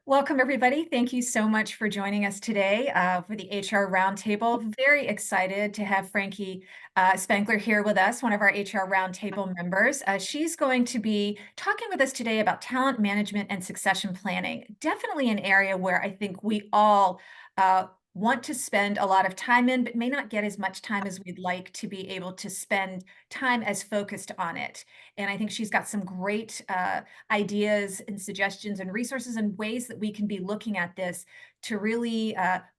Welcome, everybody. Thank you so much for joining us today for the HR Roundtable. Very excited to have Frankie Spangler here with us, one of our HR Roundtable members. She's going to be talking with us today about talent management and succession planning. Definitely an area where I think we all want to spend a lot of time in, but may not get as much time as we'd like to be able to spend time as focused on it. And I think she's got some great ideas and suggestions and resources and ways that we can be looking at this to really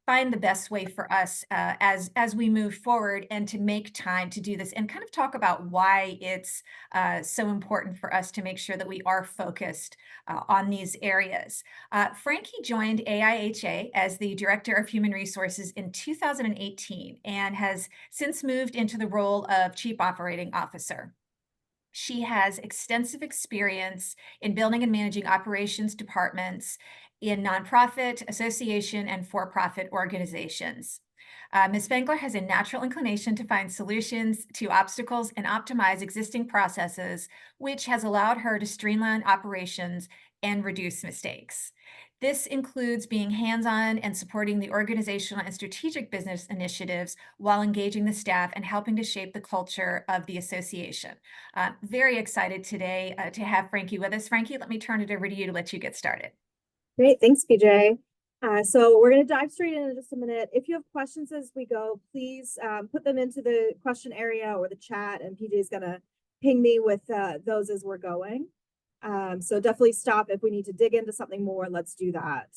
find the best way for us as we move forward and to make time to do this and kind of talk about why it's so important for us to make sure that we are focused on these areas. Frankie joined AIHA as the Director of Human Resources in 2018 and has since moved into the role of Chief Operating Officer. She has extensive experience in building and managing operations departments in nonprofit, association, and for-profit organizations. Ms. Spangler has a natural inclination to find solutions to obstacles and optimize existing processes, which has allowed her to streamline operations and reduce mistakes. This includes being hands-on and supporting the organizational and strategic business initiatives while engaging the staff and helping to shape the culture of the association. Very excited today to have Frankie with us. Frankie, let me turn it over to you to let you get started. Great, thanks, PJ. So we're going to dive straight in just a minute. If you have questions as we go, please put them into the question area or the chat, and PJ is going to ping me with those as we're going. So definitely stop if we need to dig into something more. Let's do that.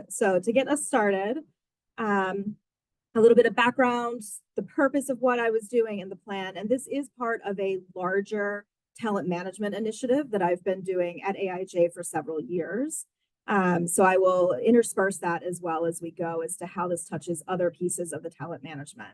So to get us started, a little bit of background, the purpose of what I was doing and the plan. And this is part of a larger talent management initiative that I've been doing at AIJ for several years. So I will intersperse that as well as we go as to how this touches other pieces of the talent management.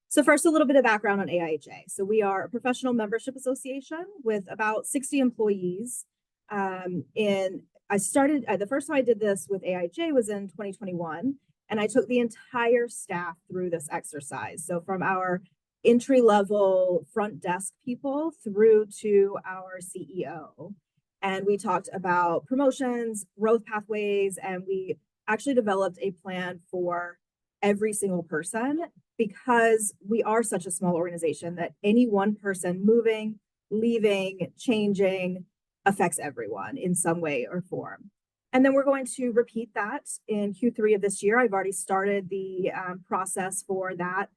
So first, a little bit of background on AIJ. So we are a professional membership association with about 60 employees. I started, the first time I did this with AIJ was in 2021, and I took the entire staff through this exercise. So from our entry-level front desk people through to our CEO. And we talked about promotions, growth pathways, and we actually developed a plan for every single person because we are such a small organization that any one person moving, leaving, changing affects everyone in some way or form. And then we're going to repeat that in Q3 of this year. I've already started the process for that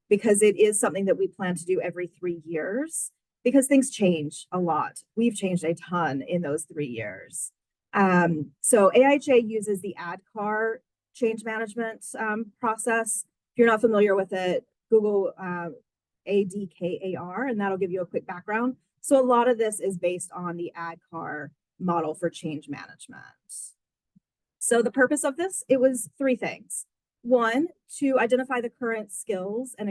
because it is something that we plan to do every 3 years because things change a lot. We've changed a ton in those 3 years. So AIHA uses the ADKAR change management process. If you're not familiar with it, Google ADKAR, and that'll give you a quick background. So a lot of this is based on the ADKAR model for change management. So the purpose of this, it was 3 things. 1, to identify the current skills and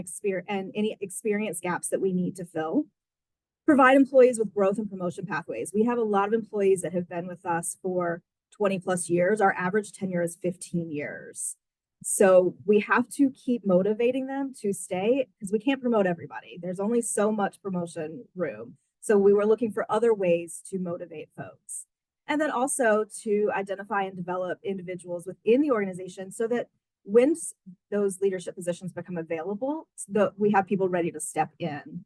any experience gaps that we need to fill. Provide employees with growth and promotion pathways. We have a lot of employees that have been with us for 20 plus years. Our average tenure is 15 years. So we have to keep motivating them to stay because we can't promote everybody. There's only so much promotion room. So we were looking for other ways to motivate folks. And then also to identify and develop individuals within the organization so that when those leadership positions become available, we have people ready to step in.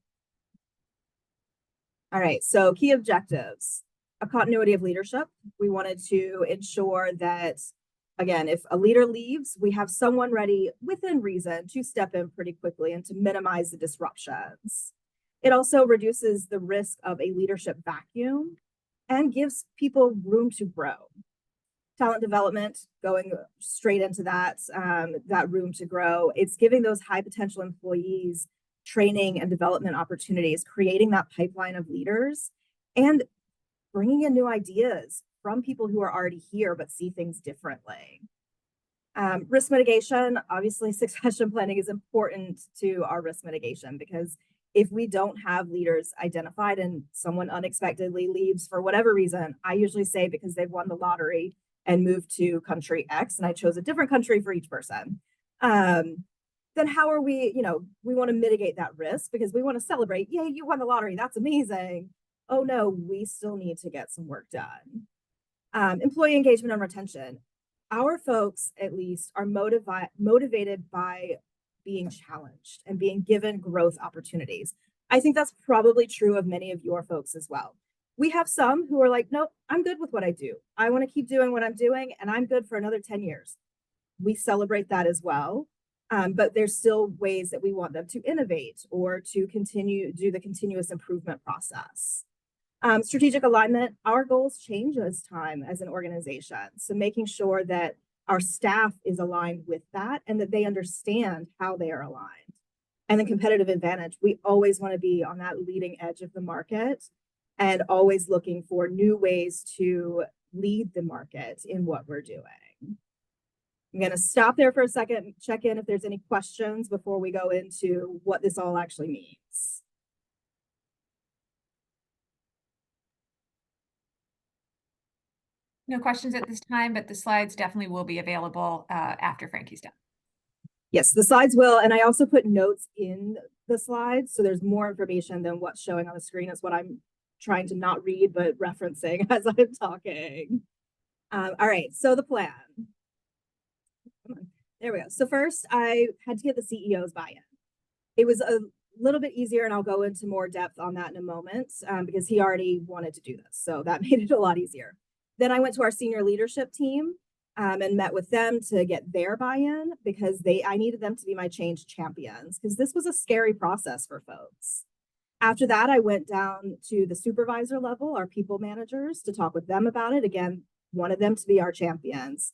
All right, so key objectives, a continuity of leadership. We wanted to ensure that, again, if a leader leaves, we have someone ready within reason to step in pretty quickly and to minimize the disruptions. It also reduces the risk of a leadership vacuum and gives people room to grow. Talent development, going straight into that room to grow. It's giving those high potential employees training and development opportunities, creating that pipeline of leaders, and bringing in new ideas from people who are already here but see things differently. Risk mitigation, obviously succession planning is important to our risk mitigation because if we don't have leaders identified and someone unexpectedly leaves for whatever reason, I usually say because they've won the lottery and moved to country X, and I chose a different country for each person. Then how are we, we want to mitigate that risk because we want to celebrate, yay, you won the lottery, that's amazing. Oh no, we still need to get some work done. Employee engagement and retention. Our folks, at least, are motivated by being challenged and being given growth opportunities. I think that's probably true of many of your folks as well. We have some who are like, nope, I'm good with what I do. I want to keep doing what I'm doing, and I'm good for another 10 years. We celebrate that as well. But there's still ways that we want them to innovate or to do the continuous improvement process. Strategic alignment, our goals change as time as an organization. So making sure that our staff is aligned with that and that they understand how they are aligned. And then competitive advantage, we always want to be on that leading edge of the market and always looking for new ways to lead the market in what we're doing. I'm going to stop there for a second, check in if there's any questions before we go into what this all actually means. No questions at this time, but the slides definitely will be available after Frankie's done. Yes, the slides will, and I also put notes in the slides, so there's more information than what's showing on the screen. Is what I'm trying to not read, but referencing as I'm talking. All right, so the plan. There we go. So first, I had to get the CEO's buy-in. It was a little bit easier, and I'll go into more depth on that in a moment because he already wanted to do this, so that made it a lot easier. Then I went to our senior leadership team and met with them to get their buy-in because I needed them to be my change champions because this was a scary process for folks. After that, I went down to the supervisor level, our people managers, to talk with them about it. Again, wanted them to be our champions.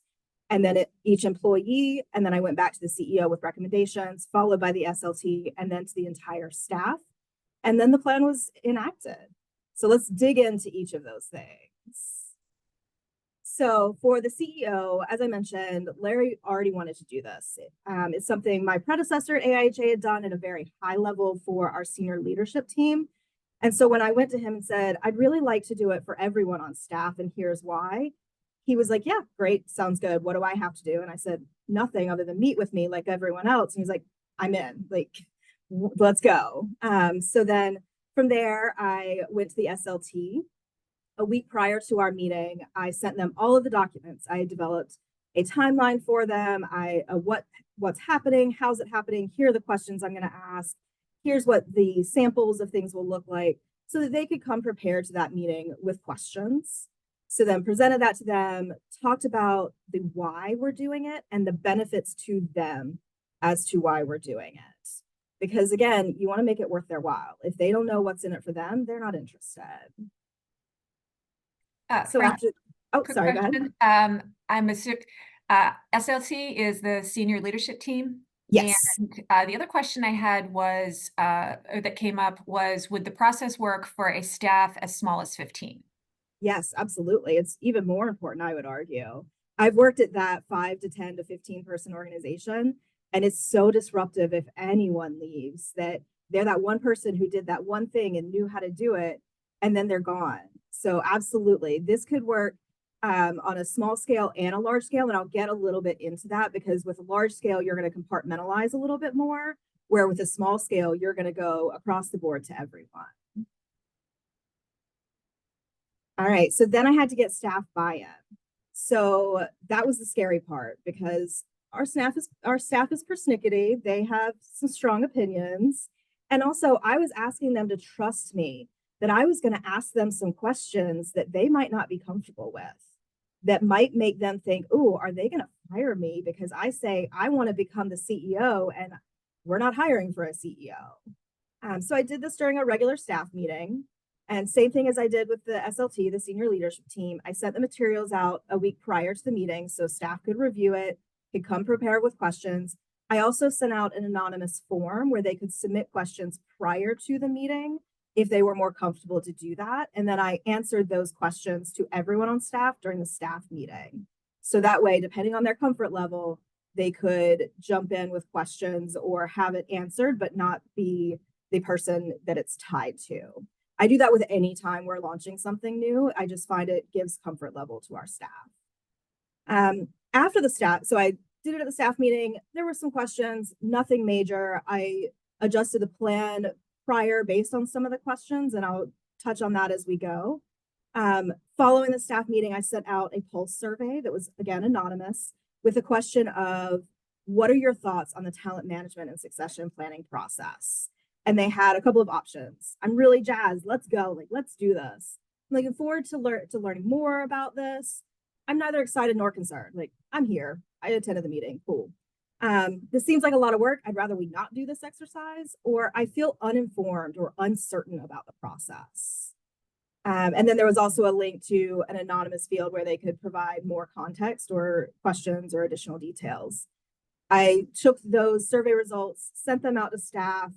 And then each employee, and then I went back to the CEO with recommendations, followed by the SLT, and then to the entire staff. And then the plan was enacted. So let's dig into each of those things. So for the CEO, as I mentioned, Larry already wanted to do this. It's something my predecessor at AIHA had done at a very high level for our senior leadership team. And so when I went to him and said, I'd really like to do it for everyone on staff, and here's why, he was like, yeah, great, sounds good. What do I have to do? And I said, nothing other than meet with me like everyone else. And he's like, I'm in, like, let's go. So then from there, I went to the SLT. A week prior to our meeting, I sent them all of the documents. I developed a timeline for them. What's happening, how's it happening, here are the questions I'm going to ask, here's what the samples of things will look like, so that they could come prepared to that meeting with questions. So then presented that to them, talked about the why we're doing it and the benefits to them as to why we're doing it. Because again, you want to make it worth their while. If they don't know what's in it for them, they're not interested. So Frank, after, oh, quick sorry, question. go ahead. I'm assuming SLT is the senior leadership team. Yes. And the other question I had was, or that came up was, would the process work for a staff as small as 15? Yes, absolutely. It's even more important, I would argue. I've worked at that 5 to 10 to 15 person organization, and it's so disruptive if anyone leaves that they're that one person who did that one thing and knew how to do it, and then they're gone. So absolutely, this could work on a small scale and a large scale, and I'll get a little bit into that because with a large scale, you're going to compartmentalize a little bit more, where with a small scale, you're going to go across the board to everyone. All right, so then I had to get staff buy-in. So that was the scary part because our staff is persnickety. They have some strong opinions. And also I was asking them to trust me that I was going to ask them some questions that they might not be comfortable with, that might make them think, oh, are they going to fire me because I say I want to become the CEO and we're not hiring for a CEO. So I did this during a regular staff meeting. And same thing as I did with the SLT, the senior leadership team, I sent the materials out a week prior to the meeting so staff could review it, could come prepared with questions. I also sent out an anonymous form where they could submit questions prior to the meeting if they were more comfortable to do that. And then I answered those questions to everyone on staff during the staff meeting. So that way, depending on their comfort level, they could jump in with questions or have it answered, but not be the person that it's tied to. I do that with any time we're launching something new. I just find it gives comfort level to our staff. After the staff, so I did it at the staff meeting. There were some questions, nothing major. I adjusted the plan prior based on some of the questions, and I'll touch on that as we go. Following the staff meeting, I sent out a pulse survey that was, again, anonymous, with a question of, what are your thoughts on the talent management and succession planning process? And they had a couple of options. I'm really jazzed. Let's go. Like, let's do this. I'm looking forward to learning more about this. I'm neither excited nor concerned. Like, I'm here. I attended the meeting. Cool. This seems like a lot of work. I'd rather we not do this exercise, or I feel uninformed or uncertain about the process. And then there was also a link to an anonymous field where they could provide more context or questions or additional details. I took those survey results, sent them out to staff,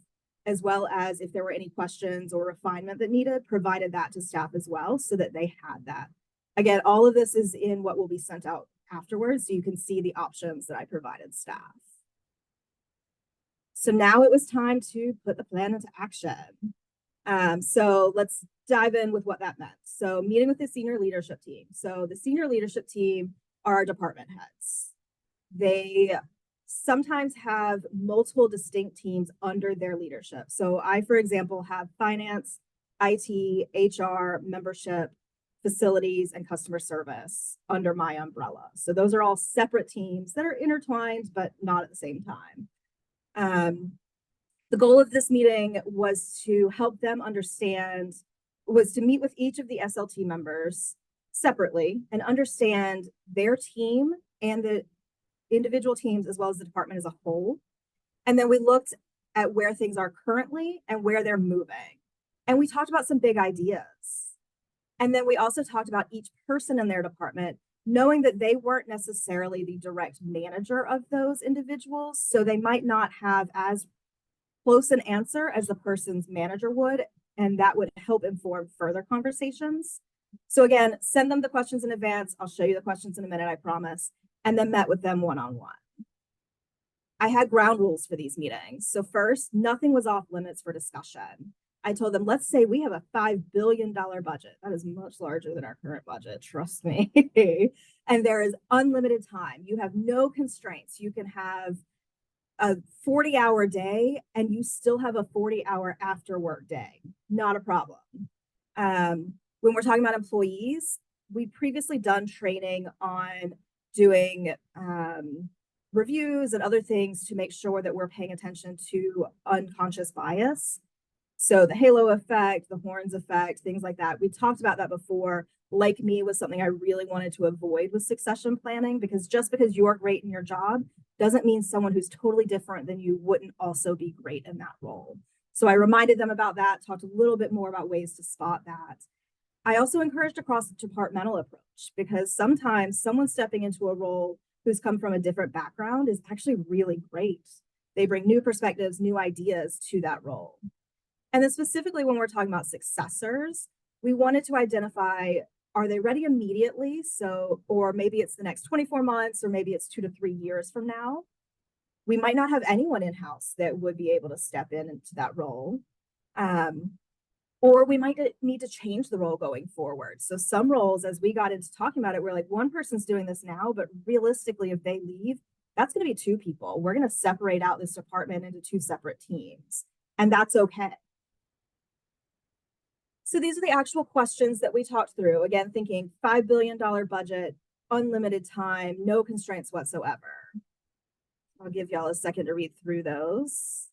as well as if there were any questions or refinement that needed, provided that to staff as well so that they had that. Again, all of this is in what will be sent out afterwards, so you can see the options that I provided staff. So now it was time to put the plan into action. So let's dive in with what that meant. So meeting with the senior leadership team. So the senior leadership team are our department heads. They sometimes have multiple distinct teams under their leadership. So I, for example, have finance, IT, HR, membership, facilities, and customer service under my umbrella. So those are all separate teams that are intertwined, but not at the same time. The goal of this meeting was to help them understand, was to meet with each of the SLT members separately and understand their team and the individual teams as well as the department as a whole. And then we looked at where things are currently and where they're moving. And we talked about some big ideas. And then we also talked about each person in their department, knowing that they weren't necessarily the direct manager of those individuals. So they might not have as close an answer as the person's manager would, and that would help inform further conversations. So again, send them the questions in advance. I'll show you the questions in a minute, I promise, and then met with them one-on-one. I had ground rules for these meetings. So first, nothing was off limits for discussion. I told them, let's say we have a $5 billion budget. That is much larger than our current budget, trust me. And there is unlimited time. You have no constraints. You can have a 40-hour day and you still have a 40-hour after work day. Not a problem. When we're talking about employees, we previously done training on doing reviews and other things to make sure that we're paying attention to unconscious bias. So the halo effect, the horns effect, things like that. We talked about that before. Like me was something I really wanted to avoid with succession planning, because just because you're great in your job doesn't mean someone who's totally different than you wouldn't also be great in that role. So I reminded them about that, talked a little bit more about ways to spot that. I also encouraged a cross-departmental approach, because sometimes someone stepping into a role who's come from a different background is actually really great. They bring new perspectives, new ideas to that role. And then specifically when we're talking about successors, we wanted to identify, are they ready immediately? So, or maybe it's the next 24 months, or maybe it's 2 to 3 years from now. We might not have anyone in-house that would be able to step into that role. Or we might need to change the role going forward. So some roles, as we got into talking about it, we're like, one person's doing this now, but realistically, if they leave, that's going to be 2 people. We're going to separate out this department into 2 separate teams, and that's okay. So these are the actual questions that we talked through. Again, thinking $5 billion budget, unlimited time, no constraints whatsoever. I'll give y'all a second to read through those.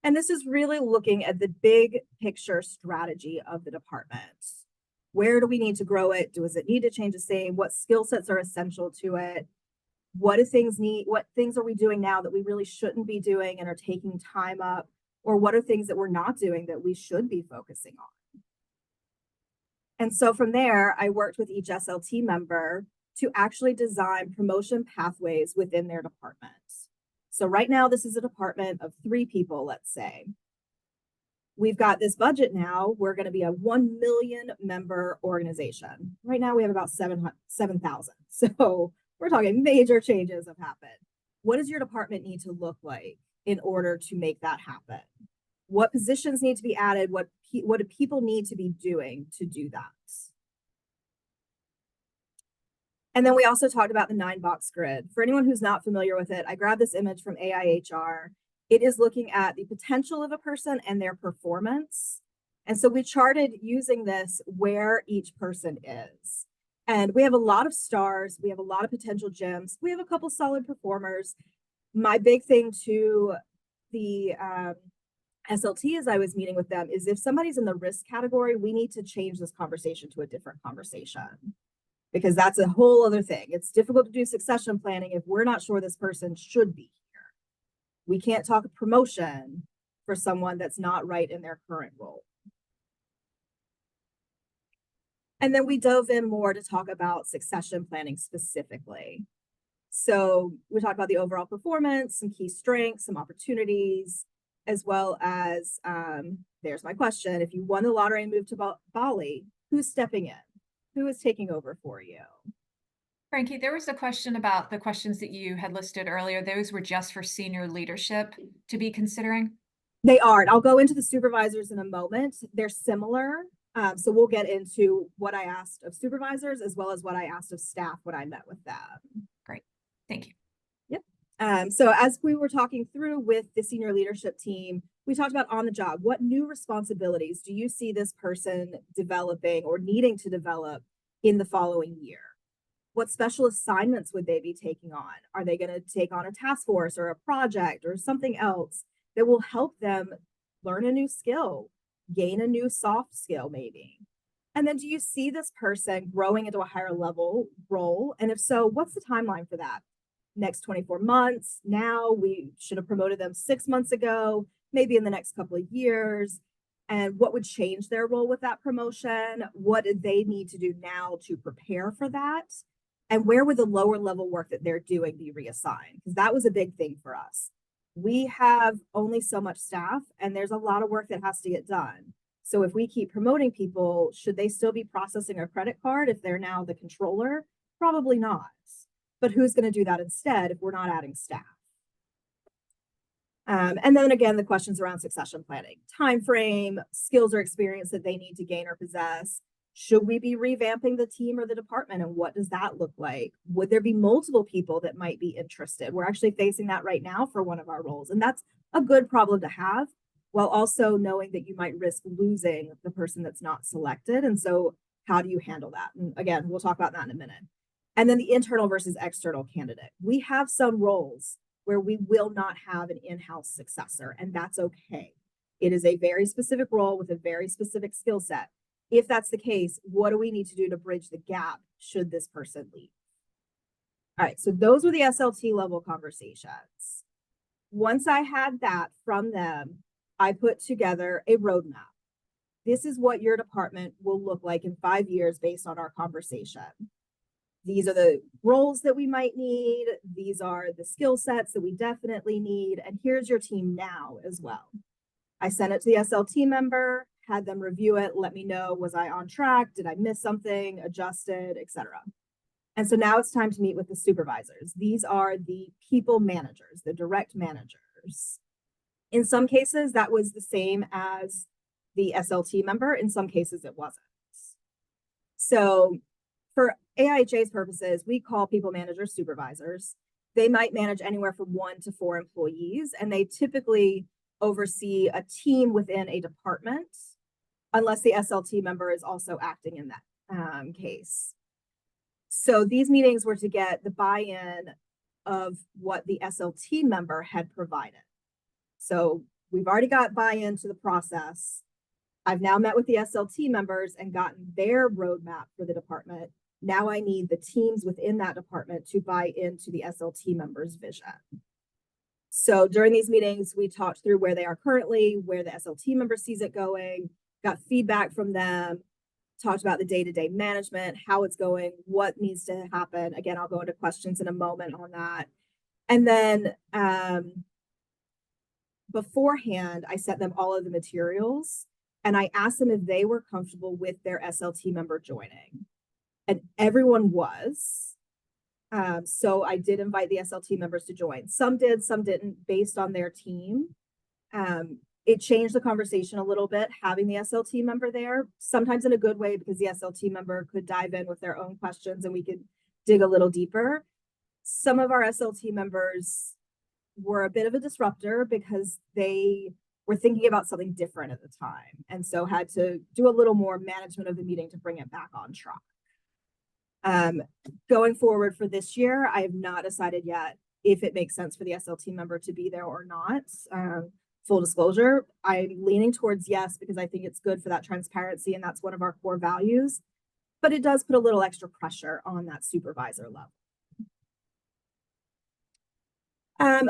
And this is really looking at the big picture strategy of the department. Where do we need to grow it? Does it need to change the same? What skill sets are essential to it? What do things need? What things are we doing now that we really shouldn't be doing and are taking time up? Or what are things that we're not doing that we should be focusing on? And so from there, I worked with each SLT member to actually design promotion pathways within their department. So right now, this is a department of 3 people, let's say. We've got this budget now. We're going to be a 1 million member organization. Right now, we have about 7,000. So we're talking major changes have happened. What does your department need to look like in order to make that happen? What positions need to be added? What do people need to be doing to do that? And then we also talked about the 9-box grid. For anyone who's not familiar with it, I grabbed this image from AIHR. It is looking at the potential of a person and their performance. And so we charted using this where each person is. And we have a lot of stars. We have a lot of potential gems. We have a couple solid performers. My big thing to the SLT as I was meeting with them is if somebody's in the risk category, we need to change this conversation to a different conversation because that's a whole other thing. It's difficult to do succession planning if we're not sure this person should be here. We can't talk promotion for someone that's not right in their current role. And then we dove in more to talk about succession planning specifically. So we talked about the overall performance, some key strengths, some opportunities, as well as there's my question. If you won the lottery and moved to Bali, who's stepping in? Who is taking over for you? Frankie, there was a question about the questions that you had listed earlier. Those were just for senior leadership to be considering. They are. I'll go into the supervisors in a moment. They're similar. So we'll get into what I asked of supervisors as well as what I asked of staff when I met with them. Great. Thank you. Yep. So as we were talking through with the senior leadership team, we talked about on the job. What new responsibilities do you see this person developing or needing to develop in the following year? What special assignments would they be taking on? Are they going to take on a task force or a project or something else that will help them learn a new skill, gain a new soft skill maybe? And then do you see this person growing into a higher level role? And if so, what's the timeline for that? Next 24 months? Now we should have promoted them 6 months ago, maybe in the next couple of years. And what would change their role with that promotion? What did they need to do now to prepare for that? And where would the lower level work that they're doing be reassigned? Because that was a big thing for us. We have only so much staff and there's a lot of work that has to get done. So if we keep promoting people, should they still be processing a credit card if they're now the controller? Probably not. But who's going to do that instead if we're not adding staff? And then again, the questions around succession planning, time frame, skills or experience that they need to gain or possess. Should we be revamping the team or the department? And what does that look like? Would there be multiple people that might be interested? We're actually facing that right now for one of our roles. And that's a good problem to have, while also knowing that you might risk losing the person that's not selected. And so how do you handle that? And again, we'll talk about that in a minute. And then the internal versus external candidate. We have some roles where we will not have an in-house successor, and that's okay. It is a very specific role with a very specific skill set. If that's the case, what do we need to do to bridge the gap should this person leave? All right, so those were the SLT level conversations. Once I had that from them, I put together a roadmap. This is what your department will look like in 5 years based on our conversation. These are the roles that we might need. These are the skill sets that we definitely need. And here's your team now as well. I sent it to the SLT member, had them review it, let me know, was I on track? Did I miss something, adjusted, etc. And so now it's time to meet with the supervisors. These are the people managers, the direct managers. In some cases, that was the same as the SLT member. In some cases, it wasn't. So for AIHA's purposes, we call people managers supervisors. They might manage anywhere from 1 to 4 employees, and they typically oversee a team within a department, unless the SLT member is also acting in that case. So these meetings were to get the buy-in of what the SLT member had provided. So we've already got buy-in to the process. I've now met with the SLT members and gotten their roadmap for the department. Now I need the teams within that department to buy into the SLT members' vision. So during these meetings, we talked through where they are currently, where the SLT member sees it going, got feedback from them, talked about the day-to-day management, how it's going, what needs to happen. Again, I'll go into questions in a moment on that. And then beforehand, I sent them all of the materials and I asked them if they were comfortable with their SLT member joining. And everyone was. So I did invite the SLT members to join. Some did, some didn't, based on their team. It changed the conversation a little bit, having the SLT member there, sometimes in a good way because the SLT member could dive in with their own questions and we could dig a little deeper. Some of our SLT members were a bit of a disruptor because they were thinking about something different at the time. And so had to do a little more management of the meeting to bring it back on track. Going forward for this year, I have not decided yet if it makes sense for the SLT member to be there or not. Full disclosure, I'm leaning towards yes, because I think it's good for that transparency and that's one of our core values, but it does put a little extra pressure on that supervisor level.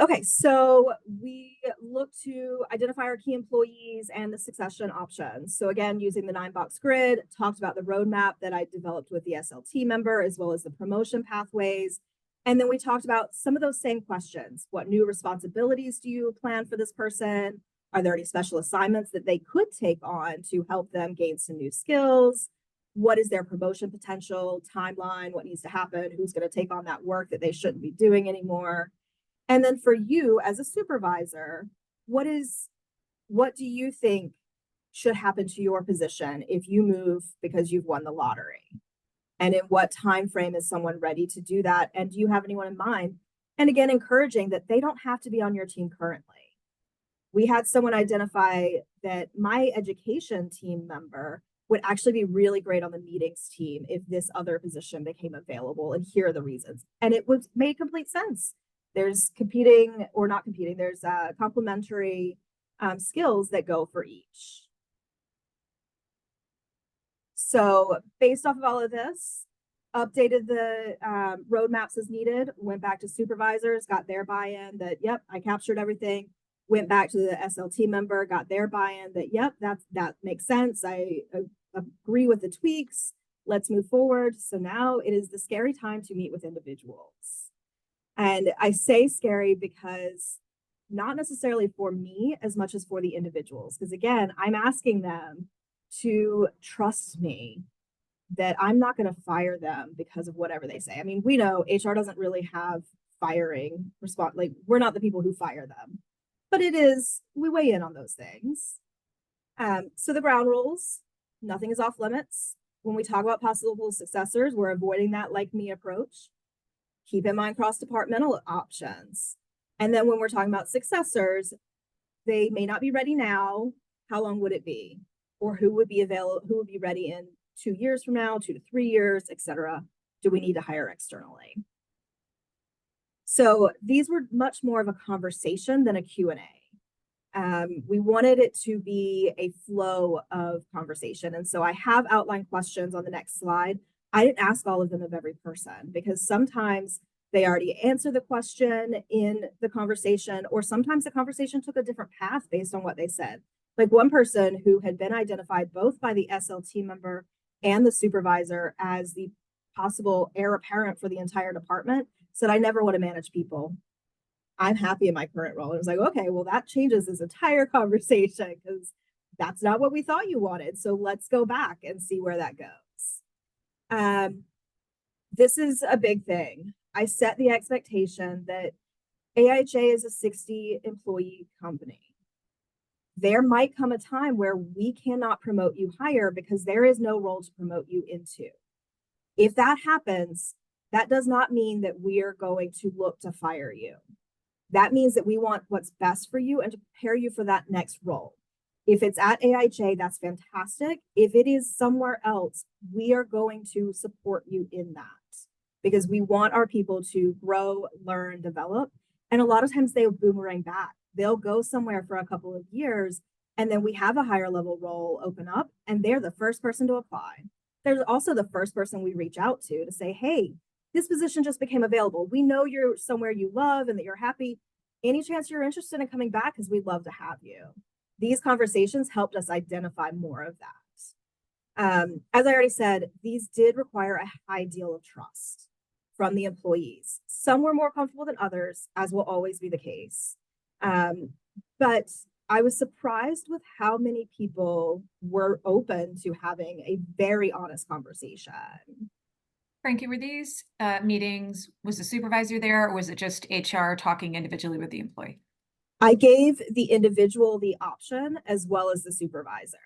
Okay, so we look to identify our key employees and the succession options. So again, using the 9-box grid, talked about the roadmap that I developed with the SLT member, as well as the promotion pathways. And then we talked about some of those same questions. What new responsibilities do you plan for this person? Are there any special assignments that they could take on to help them gain some new skills? What is their promotion potential, timeline, what needs to happen, who's going to take on that work that they shouldn't be doing anymore? And then for you as a supervisor, what do you think should happen to your position if you move because you've won the lottery? And in what time frame is someone ready to do that? And do you have anyone in mind? And again, encouraging that they don't have to be on your team currently. We had someone identify that my education team member would actually be really great on the meetings team if this other position became available, and here are the reasons. And it would make complete sense. There's competing or not competing, there's complementary skills that go for each. So based off of all of this, updated the roadmaps as needed, went back to supervisors, got their buy-in that, yep, I captured everything, went back to the SLT member, got their buy-in that, yep, that makes sense. I agree with the tweaks. Let's move forward. So now it is the scary time to meet with individuals. And I say scary because not necessarily for me as much as for the individuals. Because again, I'm asking them to trust me that I'm not going to fire them because of whatever they say. I mean, we know HR doesn't really have firing response. Like, we're not the people who fire them, but it is, we weigh in on those things. So the ground rules, nothing is off limits. When we talk about possible successors, we're avoiding that like me approach. Keep in mind cross-departmental options. And then when we're talking about successors, they may not be ready now. How long would it be? Or who would be available, who would be ready in 2 years from now, 2 to 3 years, etc. Do we need to hire externally? So these were much more of a conversation than a Q&A. We wanted it to be a flow of conversation. And so I have outlined questions on the next slide. I didn't ask all of them of every person because sometimes they already answer the question in the conversation, or sometimes the conversation took a different path based on what they said. Like one person who had been identified both by the SLT member and the supervisor as the possible heir apparent for the entire department said, I never want to manage people. I'm happy in my current role. And it was like, okay, well, that changes this entire conversation because that's not what we thought you wanted. So let's go back and see where that goes. This is a big thing. I set the expectation that AIJ is a 60 employee company. There might come a time where we cannot promote you higher because there is no role to promote you into. If that happens, that does not mean that we are going to look to fire you. That means that we want what's best for you and to prepare you for that next role. If it's at AIJ, that's fantastic. If it is somewhere else, we are going to support you in that because we want our people to grow, learn, develop. And a lot of times they'll boomerang back. They'll go somewhere for a couple of years, and then we have a higher level role open up, and they're the first person to apply. They're also the first person we reach out to say, hey, this position just became available. We know you're somewhere you love and that you're happy. Any chance you're interested in coming back? Because we'd love to have you. These conversations helped us identify more of that. As I already said, these did require a high deal of trust from the employees. Some were more comfortable than others, as will always be the case. But I was surprised with how many people were open to having a very honest conversation. Frankie, were these meetings, was the supervisor there, or was it just HR talking individually with the employee? I gave the individual the option as well as the supervisor.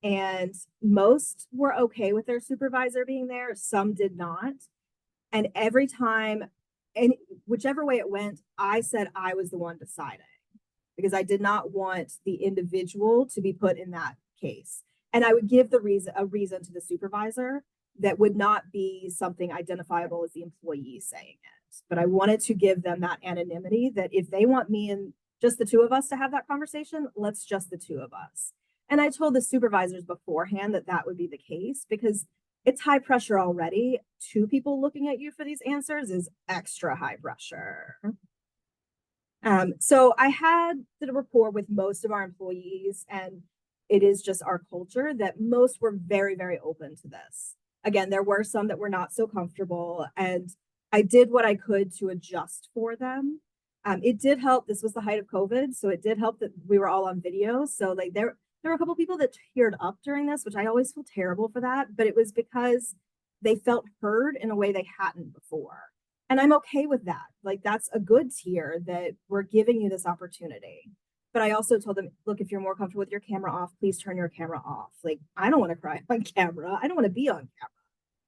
And most were okay with their supervisor being there. Some did not. And every time and whichever way it went, I said I was the one deciding because I did not want the individual to be put in that case. And I would give a reason to the supervisor that would not be something identifiable as the employee saying it. But I wanted to give them that anonymity that if they want me and just the two of us to have that conversation, let's just the two of us. And I told the supervisors beforehand that that would be the case because it's high pressure already. Two people looking at you for these answers is extra high pressure. So I had the rapport with most of our employees, and it is just our culture that most were very, very open to this. Again, there were some that were not so comfortable, and I did what I could to adjust for them. It did help. This was the height of COVID, so it did help that we were all on video. So like there were a couple people that teared up during this, which I always feel terrible for that, but it was because they felt heard in a way they hadn't before. And I'm okay with that. Like that's a good tier that we're giving you this opportunity. But I also told them, look, if you're more comfortable with your camera off, please turn your camera off. Like I don't want to cry on camera. I don't want to be on camera.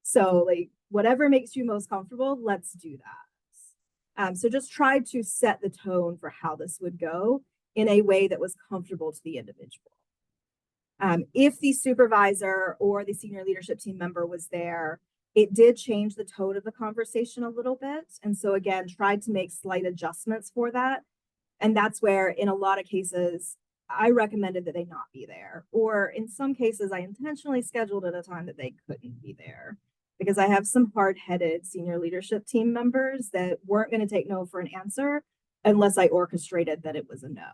So like whatever makes you most comfortable, let's do that. So just tried to set the tone for how this would go in a way that was comfortable to the individual. If the supervisor or the senior leadership team member was there, it did change the tone of the conversation a little bit. And so again, tried to make slight adjustments for that. And that's where in a lot of cases, I recommended that they not be there. Or in some cases, I intentionally scheduled at a time that they couldn't be there because I have some hard-headed senior leadership team members that weren't going to take no for an answer unless I orchestrated that it was a no.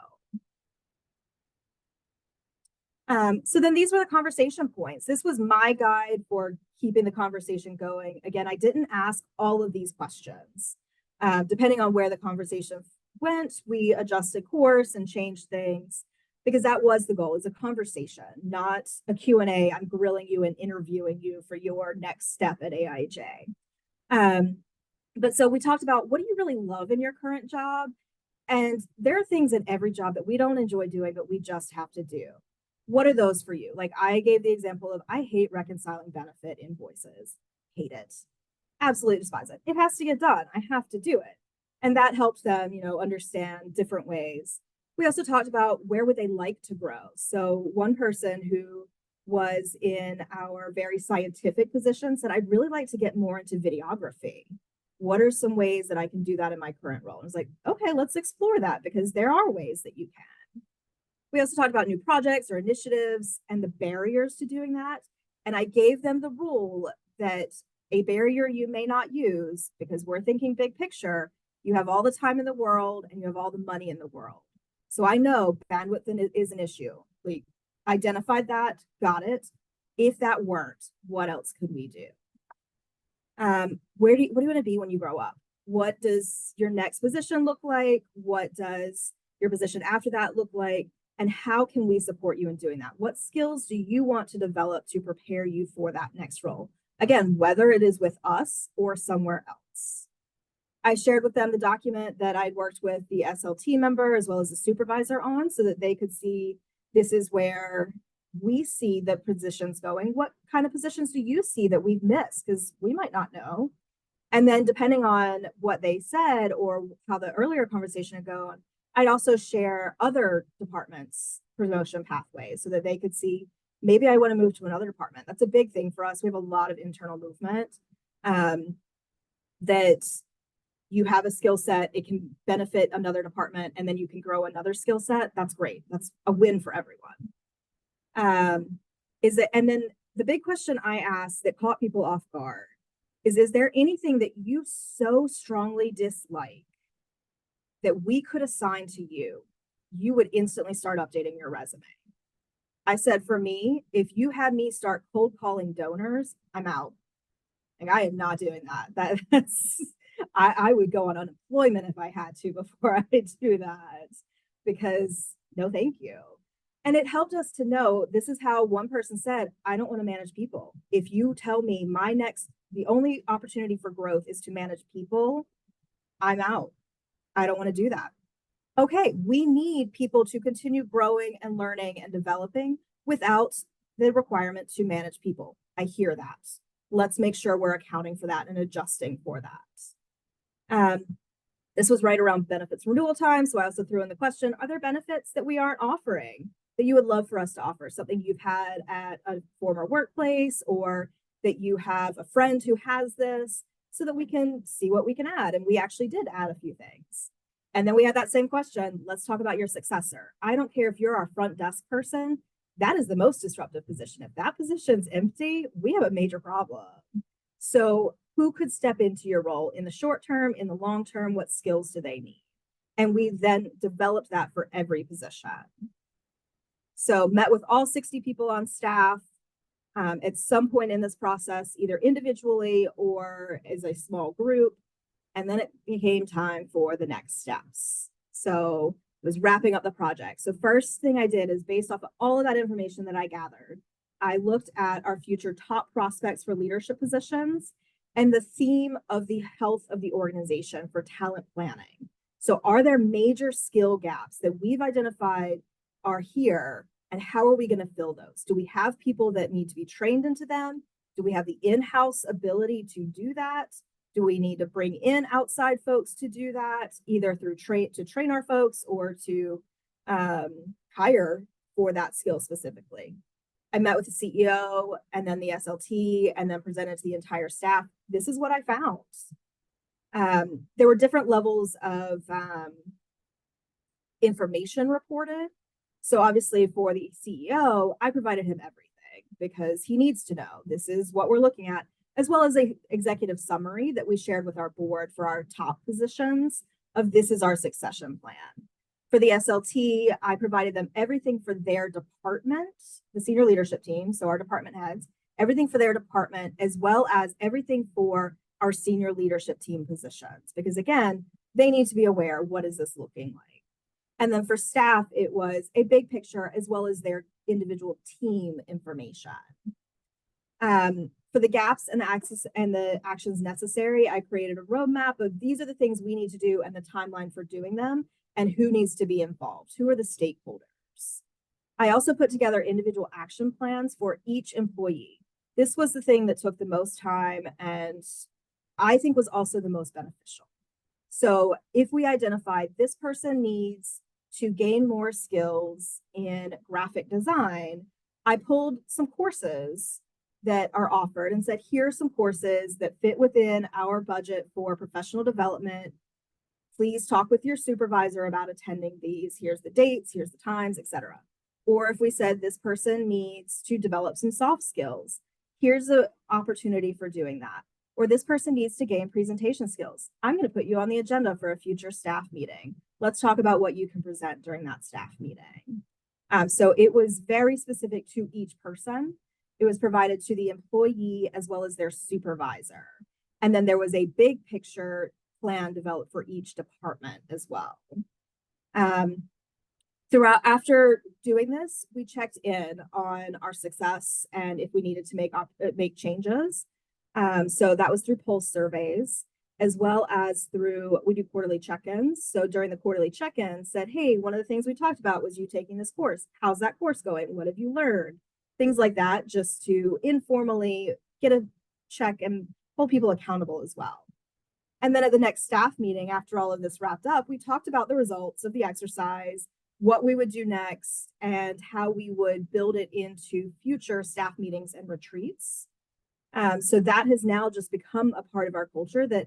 So then these were the conversation points. This was my guide for keeping the conversation going. Again, I didn't ask all of these questions. Depending on where the conversation went, we adjusted course and changed things because that was the goal, is a conversation, not a Q&A. I'm grilling you and interviewing you for your next step at AIJ. But so we talked about, what do you really love in your current job? And there are things in every job that we don't enjoy doing, but we just have to do. What are those for you? Like I gave the example of, I hate reconciling benefit invoices. Hate it. Absolutely despise it. It has to get done. I have to do it. And that helps them, understand different ways. We also talked about where would they like to grow. So one person who was in our very scientific position said, I'd really like to get more into videography. What are some ways that I can do that in my current role? And I was like, okay, let's explore that because there are ways that you can. We also talked about new projects or initiatives and the barriers to doing that. And I gave them the rule that a barrier you may not use, because we're thinking big picture, you have all the time in the world and you have all the money in the world. So I know bandwidth is an issue. We identified that, got it. If that weren't, what else could we do? What do you want to be when you grow up? What does your next position look like? What does your position after that look like? And how can we support you in doing that? What skills do you want to develop to prepare you for that next role? Again, whether it is with us or somewhere else. I shared with them the document that I'd worked with the SLT member as well as the supervisor on so that they could see this is where we see the positions going. What kind of positions do you see that we've missed? Because we might not know. And then depending on what they said or how the earlier conversation had gone, I'd also share other departments' promotion pathways so that they could see, maybe I want to move to another department. That's a big thing for us. We have a lot of internal movement that you have a skill set, it can benefit another department, and then you can grow another skill set. That's great. That's a win for everyone. And then the big question I asked that caught people off guard is there anything that you so strongly dislike that we could assign to you, you would instantly start updating your resume? I said, for me, if you had me start cold calling donors, I'm out. Like I am not doing that. I would go on unemployment if I had to before I do that because no, thank you. And it helped us to know, this is how one person said, I don't want to manage people. If you tell me the only opportunity for growth is to manage people, I'm out. I don't want to do that. Okay, we need people to continue growing and learning and developing without the requirement to manage people. I hear that. Let's make sure we're accounting for that and adjusting for that. Um, this was right around benefits renewal time. So I also threw in the question, are there benefits that we aren't offering that you would love for us to offer? Something you've had at a former workplace, or that you have a friend who has this, so that we can see what we can add. And we actually did add a few things. And then we had that same question, let's talk about your successor. I don't care if you're our front desk person, that is the most disruptive position. If that position's empty, we have a major problem. So who could step into your role in the short term, in the long term? What skills do they need? And we then developed that for every position. So met with all 60 people on staff at some point in this process, either individually or as a small group. And then it became time for the next steps. So it was wrapping up the project. So first thing I did is, based off of all of that information that I gathered, I looked at our future top prospects for leadership positions and the theme of the health of the organization for talent planning. So are there major skill gaps that we've identified are here, and how are we going to fill those? Do we have people that need to be trained into them? Do we have the in-house ability to do that? Do we need to bring in outside folks to do that, either through train our folks, or to hire for that skill specifically? I met with the CEO and then the SLT, and then presented to the entire staff. This is what I found. There were different levels of information reported. So obviously for the CEO, I provided him everything because he needs to know this is what we're looking at, as well as a executive summary that we shared with our board for our top positions of this is our succession plan. For the SLT, I provided them everything for their department, the senior leadership team, so our department heads, everything for their department, as well as everything for our senior leadership team positions. Because again, they need to be aware, what is this looking like? And then for staff, it was a big picture as well as their individual team information. For the gaps and the access and the actions necessary, I created a roadmap of these are the things we need to do and the timeline for doing them, and who needs to be involved, who are the stakeholders. I also put together individual action plans for each employee. This was the thing that took the most time, and I think was also the most beneficial. So if we identified this person needs to gain more skills in graphic design, I pulled some courses that are offered and said, here are some courses that fit within our budget for professional development. Please talk with your supervisor about attending these. Here's the dates, here's the times, etc. Or if we said this person needs to develop some soft skills, here's an opportunity for doing that. Or this person needs to gain presentation skills. I'm going to put you on the agenda for a future staff meeting. Let's talk about what you can present during that staff meeting. So it was very specific to each person. It was provided to the employee as well as their supervisor. And then there was a big picture plan developed for each department as well. Throughout, after doing this, we checked in on our success and if we needed to make changes. So that was through pulse surveys, as well as through, we do quarterly check-ins. So during the quarterly check-ins said, hey, one of the things we talked about was you taking this course. How's that course going? What have you learned? Things like that, just to informally get a check and hold people accountable as well. And then at the next staff meeting, after all of this wrapped up, we talked about the results of the exercise, what we would do next, and how we would build it into future staff meetings and retreats. So that has now just become a part of our culture that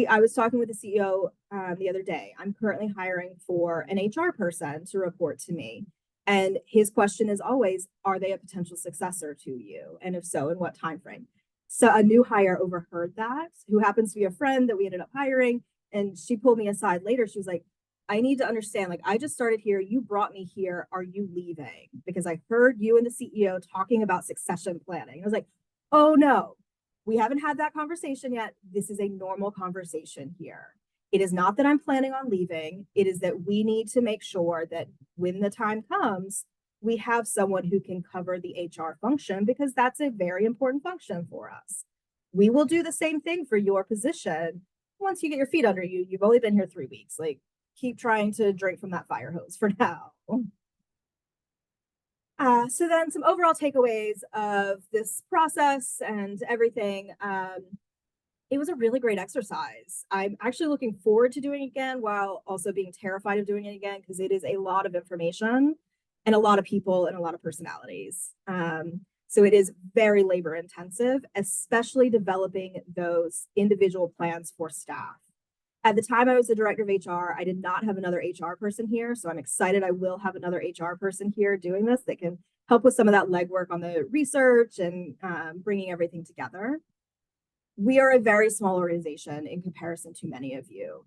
I was talking with the CEO the other day. I'm currently hiring for an HR person to report to me. And his question is always, are they a potential successor to you? And if so, in what time frame? So a new hire overheard that, who happens to be a friend that we ended up hiring. And she pulled me aside later. She was like, I need to understand, like, I just started here. You brought me here. Are you leaving? Because I heard you and the CEO talking about succession planning. I was like, oh no, we haven't had that conversation yet. This is a normal conversation here. It is not that I'm planning on leaving. It is that we need to make sure that when the time comes, we have someone who can cover the HR function, because that's a very important function for us. We will do the same thing for your position. Once you get your feet under you, you've only been here 3 weeks. Like, keep trying to drink from that fire hose for now. So then some overall takeaways of this process and everything. It was a really great exercise. I'm actually looking forward to doing it again while also being terrified of doing it again because it is a lot of information and a lot of people and a lot of personalities. So it is very labor intensive, especially developing those individual plans for staff. At the time I was the director of HR, I did not have another HR person here. So I'm excited I will have another HR person here doing this that can help with some of that legwork on the research and bringing everything together. We are a very small organization in comparison to many of you.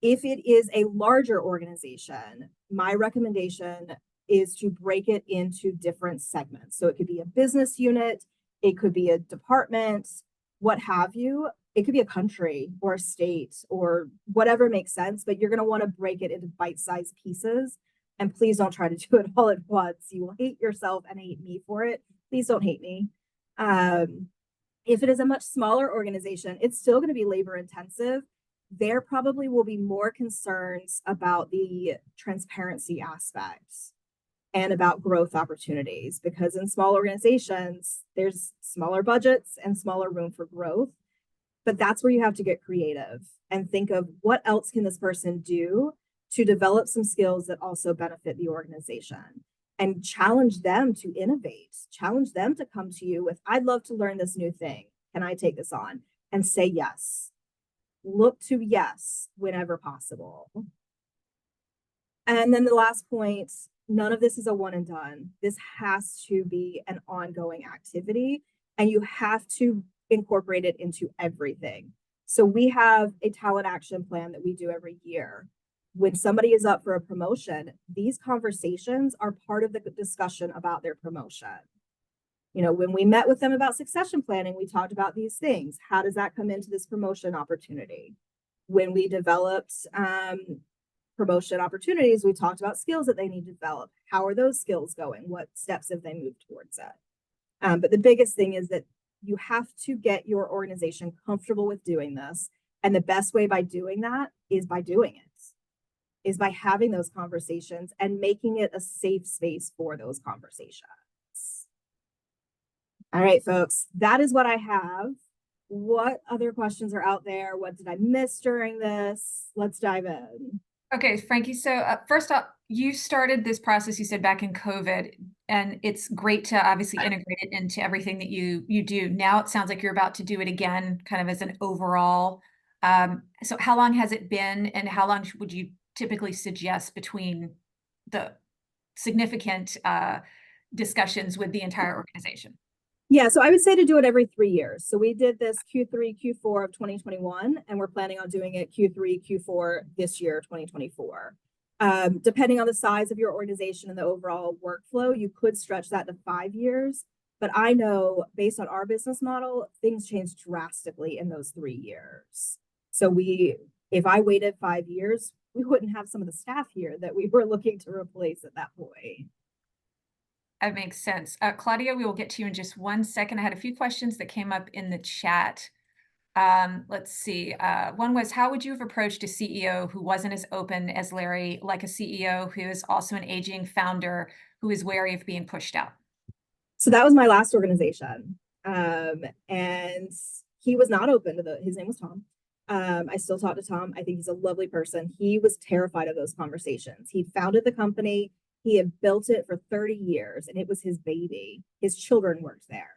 If it is a larger organization, my recommendation is to break it into different segments. So it could be a business unit, it could be a department, what have you. It could be a country or a state or whatever makes sense, but you're going to want to break it into bite-sized pieces. And please don't try to do it all at once. You will hate yourself and hate me for it. Please don't hate me. If it is a much smaller organization, it's still going to be labor intensive. There probably will be more concerns about the transparency aspects and about growth opportunities because in small organizations, there's smaller budgets and smaller room for growth. But that's where you have to get creative and think of what else can this person do to develop some skills that also benefit the organization and challenge them to innovate, challenge them to come to you with, I'd love to learn this new thing. Can I take this on? And say yes. Look to yes whenever possible. And then the last point, none of this is a one and done. This has to be an ongoing activity and you have to incorporate it into everything. So we have a talent action plan that we do every year. When somebody is up for a promotion, these conversations are part of the discussion about their promotion. You know, when we met with them about succession planning, we talked about these things. How does that come into this promotion opportunity? When we developed promotion opportunities, we talked about skills that they need to develop. How are those skills going? What steps have they moved towards it? But the biggest thing is that you have to get your organization comfortable with doing this. And the best way by doing that is by doing it, is by having those conversations and making it a safe space for those conversations. All right, folks, that is what I have. What other questions are out there? What did I miss during this? Let's dive in. Okay, Frankie. So first off, you started this process, you said back in COVID, and it's great to obviously integrate it into everything that you do. Now it sounds like you're about to do it again, kind of as an overall. So how long has it been, and how long would you typically suggest between the significant discussions with the entire organization? Yeah, so I would say to do it every 3 years. So we did this Q3, Q4 of 2021, and we're planning on doing it Q3, Q4 this year, 2024. Depending on the size of your organization and the overall workflow, you could stretch that to 5 years. But I know based on our business model, things change drastically in those 3 years. So if I waited 5 years, we wouldn't have some of the staff here that we were looking to replace at that point. That makes sense. Claudia, we will get to you in just 1 second. I had a few questions that came up in the chat. Let's see. One was, how would you have approached a CEO who wasn't as open as Larry, like a CEO who is also an aging founder who is wary of being pushed out? So that was my last organization. And he was not open to his name was Tom. I still talk to Tom. I think he's a lovely person. He was terrified of those conversations. He founded the company. He had built it for 30 years and it was his baby. His children worked there.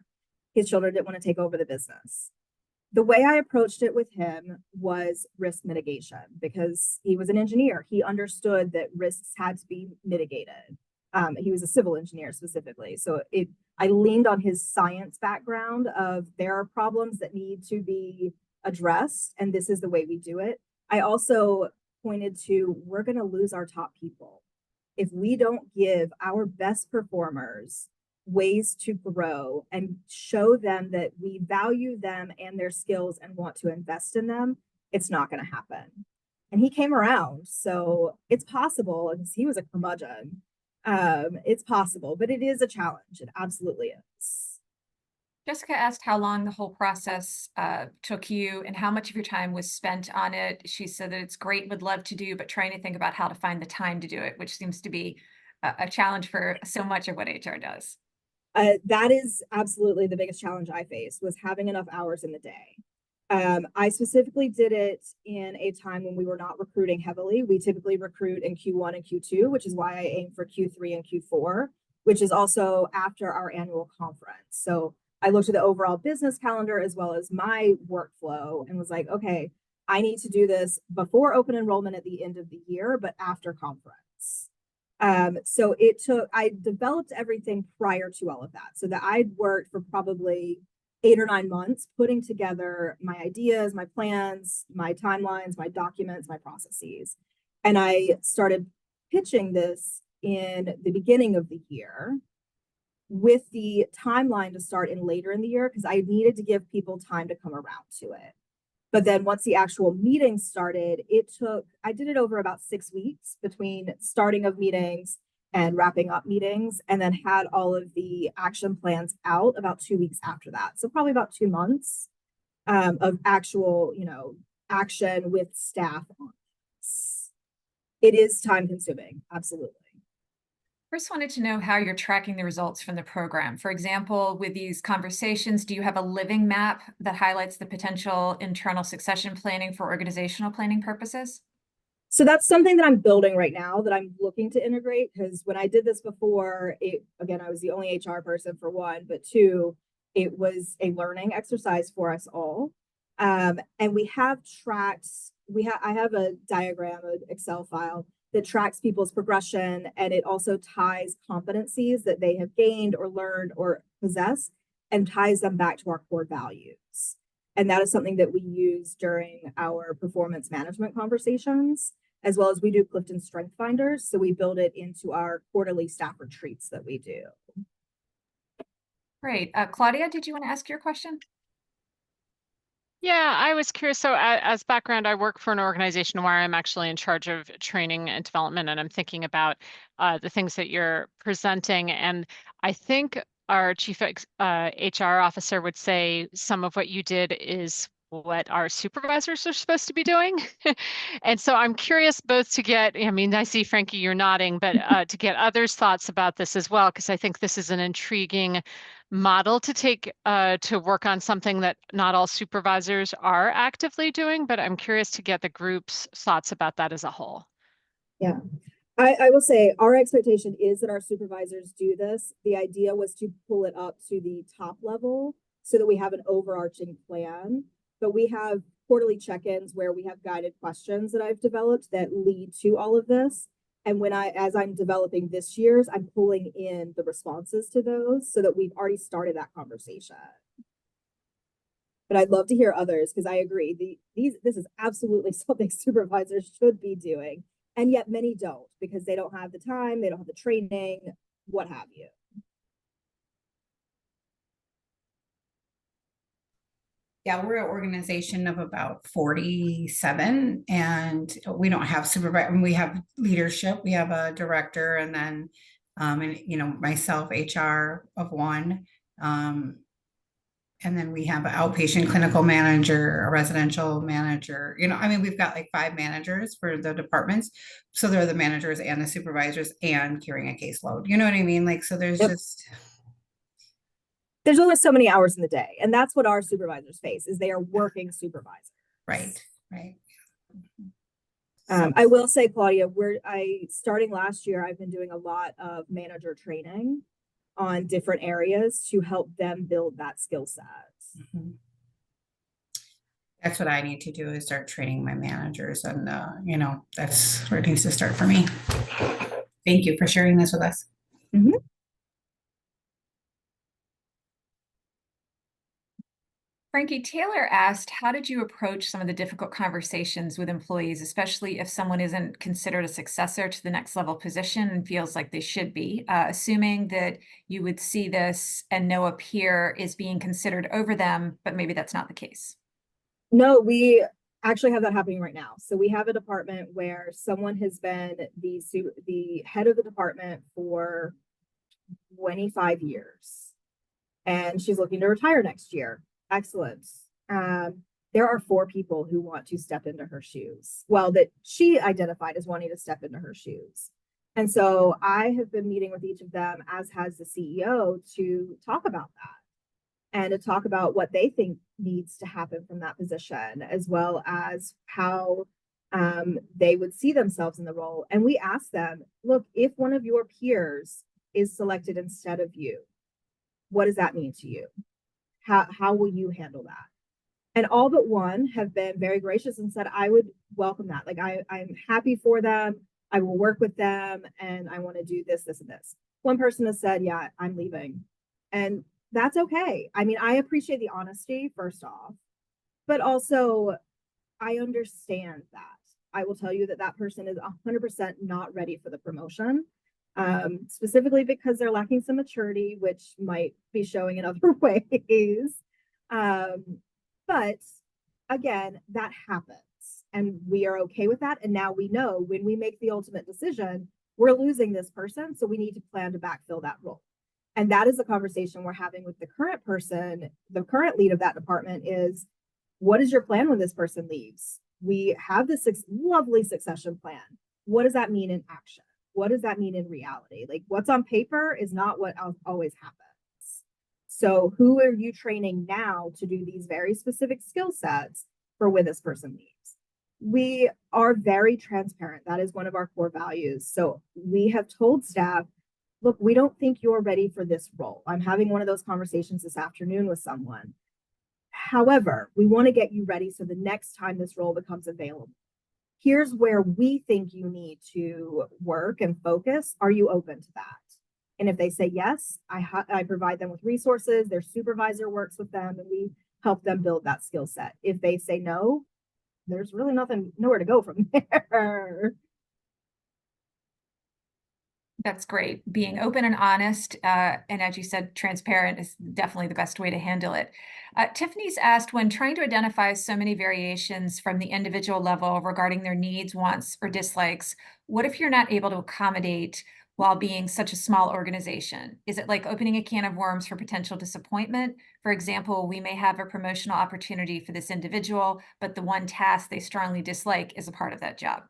His children didn't want to take over the business. The way I approached it with him was risk mitigation because he was an engineer. He understood that risks had to be mitigated. He was a civil engineer specifically. So I leaned on his science background of there are problems that need to be addressed, and this is the way we do it. I also pointed to we're going to lose our top people. If we don't give our best performers ways to grow and show them that we value them and their skills and want to invest in them, it's not going to happen. And he came around. So it's possible. And he was a curmudgeon. It's possible, but it is a challenge. It absolutely is. Jessica asked how long the whole process took you and how much of your time was spent on it. She said that it's great, would love to do, but trying to think about how to find the time to do it, which seems to be a challenge for so much of what HR does. That is absolutely the biggest challenge I faced, was having enough hours in the day. I specifically did it in a time when we were not recruiting heavily. We typically recruit in Q1 and Q2, which is why I aim for Q3 and Q4, which is also after our annual conference. So I looked at the overall business calendar as well as my workflow and was like, okay, I need to do this before open enrollment at the end of the year, but after conference. So I developed everything prior to all of that, so that I'd worked for probably 8 or 9 months putting together my ideas, my plans, my timelines, my documents, my processes. And I started pitching this in the beginning of the year with the timeline to start in later in the year, because I needed to give people time to come around to it. But then once the actual meeting started, I did it over about 6 weeks between starting of meetings and wrapping up meetings, and then had all of the action plans out about 2 weeks after that. So probably about 2 months of actual, action with staff on this. It is time consuming, absolutely. First, wanted to know how you're tracking the results from the program. For example, with these conversations, do you have a living map that highlights the potential internal succession planning for organizational planning purposes? So that's something that I'm building right now that I'm looking to integrate, because when I did this before, again, I was the only HR person for one, but two, it was a learning exercise for us all. And we have tracked, I have a diagram, an Excel file that tracks people's progression, and it also ties competencies that they have gained or learned or possess and ties them back to our core values. And that is something that we use during our performance management conversations, as well as we do Clifton Strength Finders. So we build it into our quarterly staff retreats that we do. Great. Claudia, did you want to ask your question? Yeah, I was curious. So, as background, I work for an organization where I'm actually in charge of training and development, and I'm thinking about the things that you're presenting. And I think our chief HR officer would say some of what you did is what our supervisors are supposed to be doing. And so I'm curious both to get, I mean, I see Frankie, you're nodding, but to get others' thoughts about this as well, because I think this is an intriguing model to take to work on something that not all supervisors are actively doing, but I'm curious to get the group's thoughts about that as a whole. Yeah. I will say our expectation is that our supervisors do this. The idea was to pull it up to the top level so that we have an overarching plan. But we have quarterly check-ins where we have guided questions that I've developed that lead to all of this. And as I'm developing this year's, I'm pulling in the responses to those so that we've already started that conversation. But I'd love to hear others, because I agree. This is absolutely something supervisors should be doing. And yet many don't, because they don't have the time, they don't have the training, what have you. Yeah, we're an organization of about 47, and we don't have supervisor. We have leadership. We have a director, and then, myself, HR of one. And then we have an outpatient clinical manager, a residential manager. We've got like 5 managers for the departments. So they're the managers and the supervisors and carrying a caseload. You know what I mean? Like, so there's there's only so many hours in the day. And that's what our supervisors face, is they are working supervisors. Right. I will say, Claudia, starting last year, I've been doing a lot of manager training on different areas to help them build that skill set. Mm-hmm. That's what I need to do, is start training my managers, and that's where it needs to start for me. Thank you for sharing this with us. Mm-hmm. Frankie, Taylor asked, how did you approach some of the difficult conversations with employees, especially if someone isn't considered a successor to the next level position and feels like they should be, assuming that you would see this and know a peer is being considered over them, but maybe that's not the case? No, we actually have that happening right now. So we have a department where someone has been the head of the department for 25 years, and she's looking to retire next year. Excellent. There are 4 people who want to step into her shoes. Well, that she identified as wanting to step into her shoes. And so I have been meeting with each of them, as has the CEO, to talk about that and to talk about what they think needs to happen from that position, as well as how they would see themselves in the role. And we asked them, look, if one of your peers is selected instead of you, what does that mean to you? How will you handle that? And all but one have been very gracious and said, I would welcome that. Like, I'm happy for them. I will work with them, and I want to do this, this, and this. One person has said, yeah, I'm leaving. And that's okay. I mean, I appreciate the honesty, first off, but also I understand that. I will tell you that that person is 100% not ready for the promotion, specifically because they're lacking some maturity, which might be showing in other ways. But again, that happens, and we are okay with that. And now we know when we make the ultimate decision, we're losing this person. So we need to plan to backfill that role. And that is a conversation we're having with the current person, the current lead of that department is, what is your plan when this person leaves? We have this lovely succession plan. What does that mean in action? What does that mean in reality? Like, what's on paper is not what always happens. So who are you training now to do these very specific skill sets for when this person leaves? We are very transparent. That is one of our core values. So we have told staff, look, we don't think you're ready for this role. I'm having one of those conversations this afternoon with someone. However, we want to get you ready so the next time this role becomes available, here's where we think you need to work and focus. Are you open to that? And if they say yes, I provide them with resources. Their supervisor works with them, and we help them build that skill set. If they say no, there's really nowhere to go from there. That's great. Being open and honest, and as you said, transparent is definitely the best way to handle it. Tiffany's asked, when trying to identify so many variations from the individual level regarding their needs, wants, or dislikes, what if you're not able to accommodate while being such a small organization? Is it like opening a can of worms for potential disappointment? For example, we may have a promotional opportunity for this individual, but the one task they strongly dislike is a part of that job.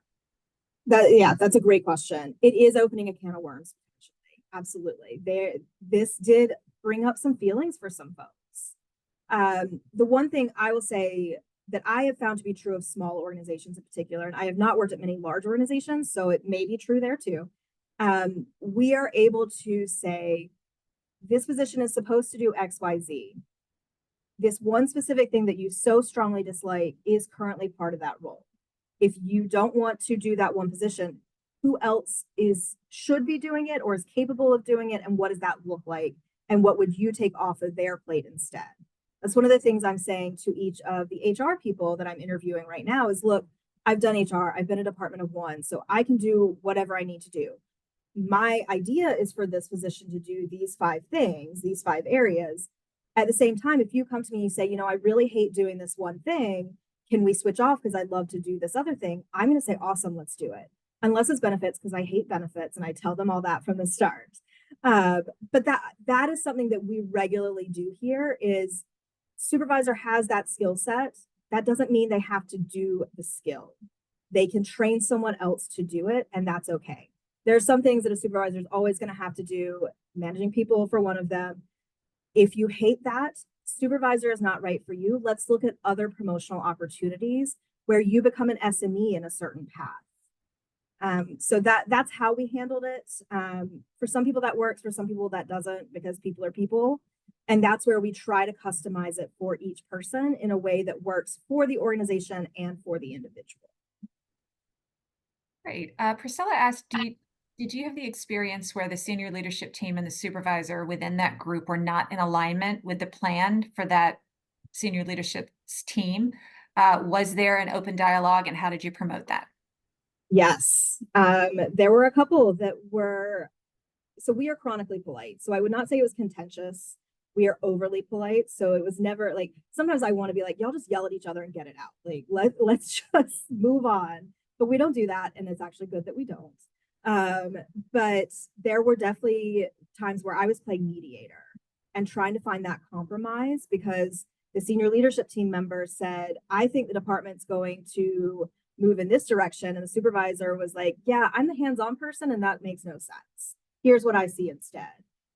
That's a great question. It is opening a can of worms, potentially. Absolutely. This did bring up some feelings for some folks. The one thing I will say that I have found to be true of small organizations in particular, and I have not worked at many large organizations, so it may be true there too. We are able to say, this position is supposed to do XYZ. This one specific thing that you so strongly dislike is currently part of that role. If you don't want to do that one position, who else should be doing it or is capable of doing it? And what does that look like? And what would you take off of their plate instead? That's one of the things I'm saying to each of the HR people that I'm interviewing right now is, look, I've done HR, I've been a department of one, so I can do whatever I need to do. My idea is for this position to do these 5 things, these 5 areas. At the same time, if you come to me and you say, I really hate doing this one thing, can we switch off because I'd love to do this other thing? I'm going to say, awesome, let's do it. Unless it's benefits, because I hate benefits and I tell them all that from the start. But that is something that we regularly do here is supervisor has that skill set. That doesn't mean they have to do the skill. They can train someone else to do it, and that's okay. There's some things that a supervisor is always going to have to do, managing people for one of them. If you hate that, supervisor is not right for you. Let's look at other promotional opportunities where you become an SME in a certain path. So that's how we handled it. For some people that works, for some people that doesn't, because people are people. And that's where we try to customize it for each person in a way that works for the organization and for the individual. Great. Priscilla asked, did you have the experience where the senior leadership team and the supervisor within that group were not in alignment with the plan for that senior leadership team? Was there an open dialogue, and how did you promote that? Yes. There were a couple that were, so we are chronically polite. So I would not say it was contentious. We are overly polite. So it was never like, sometimes I want to be like, y'all just yell at each other and get it out. Like, let's just move on. But we don't do that. And it's actually good that we don't. But there were definitely times where I was playing mediator and trying to find that compromise, because the senior leadership team member said, I think the department's going to move in this direction. And the supervisor was like, yeah, I'm the hands-on person and that makes no sense. Here's what I see instead.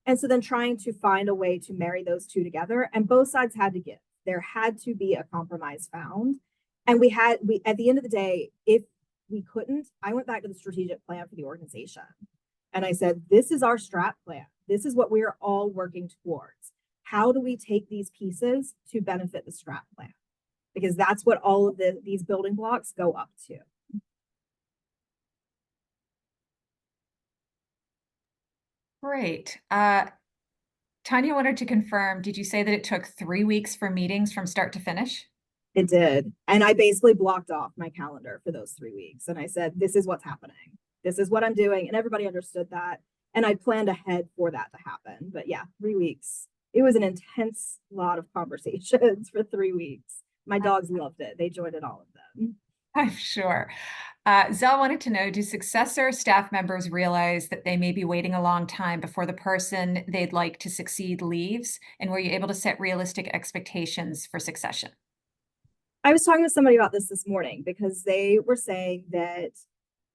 And so then trying to find a way to marry those two together, and both sides had to give. There had to be a compromise found. And we at the end of the day, if we couldn't, I went back to the strategic plan for the organization. And I said, this is our strat plan. This is what we are all working towards. How do we take these pieces to benefit the strat plan? Because that's what all of these building blocks go up to. Great. Tanya wanted to confirm, did you say that it took 3 weeks for meetings from start to finish? It did. And I basically blocked off my calendar for those 3 weeks. And I said, this is what's happening. This is what I'm doing. And everybody understood that. And I planned ahead for that to happen. But yeah, 3 weeks. It was an intense lot of conversations for 3 weeks. My dogs loved it. They joined in all of them. I'm sure. Zell wanted to know, do successor staff members realize that they may be waiting a long time before the person they'd like to succeed leaves? And were you able to set realistic expectations for succession? I was talking to somebody about this morning because they were saying that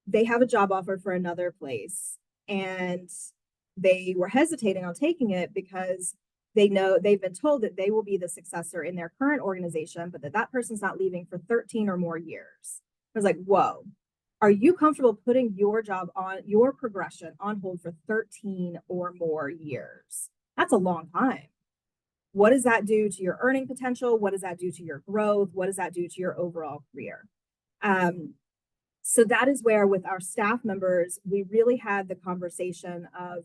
they have a job offer for another place and they were hesitating on taking it because they know they've been told that they will be the successor in their current organization, but that person's not leaving for 13 or more years. I was like, whoa, are you comfortable putting your job on your progression on hold for 13 or more years? That's a long time. What does that do to your earning potential? What does that do to your growth? What does that do to your overall career? So that is where with our staff members, we really had the conversation of,